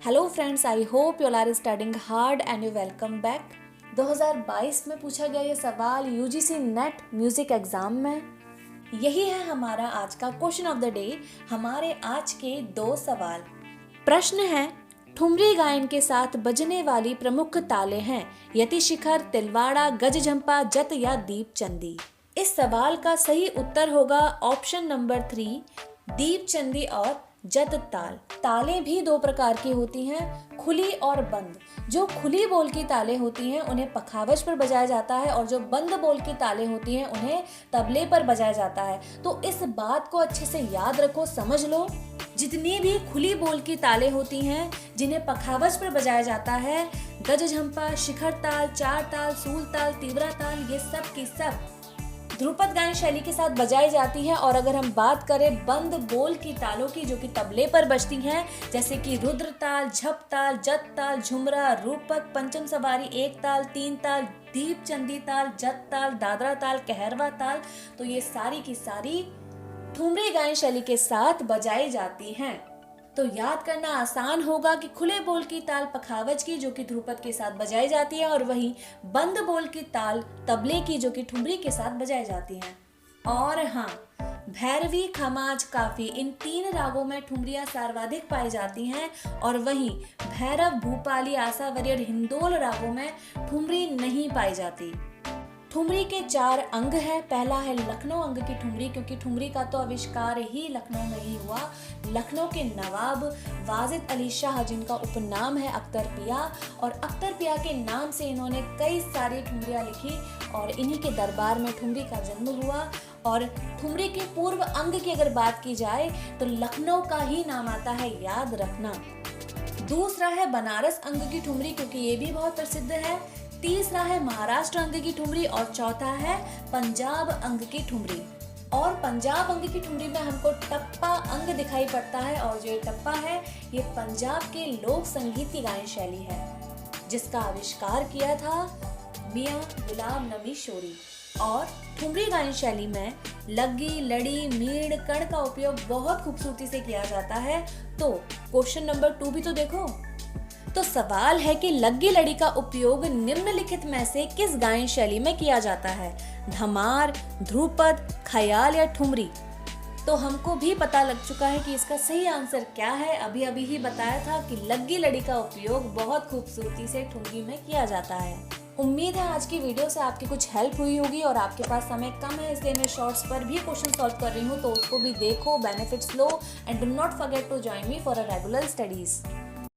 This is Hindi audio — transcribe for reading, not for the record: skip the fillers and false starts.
Hello friends, I hope you are studying hard and you welcome back. 2022 में पूछा गया ये सवाल यूजीसी नेट म्यूजिक एग्जाम में। यही है हमारा आज का क्वेश्चन ऑफ द डे। हमारे आज के 2 सवाल। प्रश्न है, ठुमरी गायन के साथ बजने वाली प्रमुख ताले हैं यति शिखर, तिलवाड़ा, गजझंपा, जत या दीपचंदी। इस सवाल का सही उत्तर होगा ऑप्शन नंबर 3, दीपचंदी और जत ताल। ताले भी 2 प्रकार की होती हैं, खुली और बंद। जो खुली बोल की ताले होती हैं उन्हें पखावज पर बजाया जाता है और जो बंद बोल की ताले होती हैं उन्हें तबले पर बजाया जाता है। तो इस बात को अच्छे से याद रखो, समझ लो। जितनी भी खुली बोल की ताले होती हैं जिन्हें पखावज पर बजाया जाता है, गजझंपा, शिखर ताल, चार ताल, सूल ताल, तीव्रा ताल, ये सब की सब ध्रुपद गायन शैली के साथ बजाई जाती है। और अगर हम बात करें बंद बोल की तालों की जो कि तबले पर बजती हैं, जैसे कि रुद्र ताल, झप ताल, जत ताल, झुमरा, रूपक, पंचम सवारी, एक ताल, 3 ताल, दीपचंदी ताल, जत ताल, दादरा ताल, कहरवा ताल, तो ये सारी की सारी ठुमरी गायन शैली के साथ बजाई जाती हैं। तो याद करना आसान होगा कि खुले बोल की ताल पखावज की जो कि ध्रुपद के साथ बजाई जाती है और वहीं बंद बोल की ताल तबले की जो कि ठुमरी के साथ बजाई जाती है। और हाँ, भैरवी, खमाज, काफी, इन 3 रागों में ठुमरियां सर्वाधिक पाई जाती हैं और वहीं भैरव, भूपाली, आसावरी और हिंदोल रागों में ठुमरी नहीं पाई जाती। ठुमरी के 4 अंग हैं। पहला है लखनऊ अंग की ठुमरी, क्योंकि ठुमरी का तो आविष्कार ही लखनऊ में ही हुआ। लखनऊ के नवाब वाजिद अली शाह, जिनका उपनाम है अख्तर पिया, और अख्तर पिया के नाम से इन्होंने कई सारी ठुमरियाँ लिखी और इन्हीं के दरबार में ठुमरी का जन्म हुआ। और ठुमरी के पूर्व अंग की अगर बात की जाए तो लखनऊ का ही नाम आता है, याद रखना। दूसरा है बनारस अंग की ठुमरी, क्योंकि ये भी बहुत प्रसिद्ध है। तीसरा है महाराष्ट्र अंग की ठुमरी और चौथा है पंजाब अंग की ठुमरी। और पंजाब अंग की ठुमरी में हमको टप्पा अंग दिखाई पड़ता है और जो ये टप्पा है ये पंजाब के लोक संगीत की गायन शैली है, जिसका आविष्कार किया था मियां गुलाम नबी शोरी। और ठुमरी गायन शैली में लग्गी, लड़ी, मीड़, कड़ का उपयोग बहुत खूबसूरती से किया जाता है। तो क्वेश्चन नंबर 2 भी तो देखो। तो सवाल है कि लग्गी लड़ी का उपयोग निम्नलिखित में से किस गायन शैली में किया जाता है? धमार, ध्रुपद, ख्याल या ठुमरी? तो हमको भी पता लग चुका है कि इसका सही आंसर क्या है। अभी अभी ही बताया था कि लग्गी लड़ी का उपयोग बहुत खूबसूरती से ठुमरी में किया जाता है। उम्मीद है आज की वीडियो से आपकी कुछ हेल्प हुई होगी और आपके पास समय कम है, इसलिए मैं शॉर्ट्स पर भी क्वेश्चन सॉल्व कर रही हूँ, तो उसको भी देखो, बेनिफिट्स लो and do not forget to join me for a regular studies.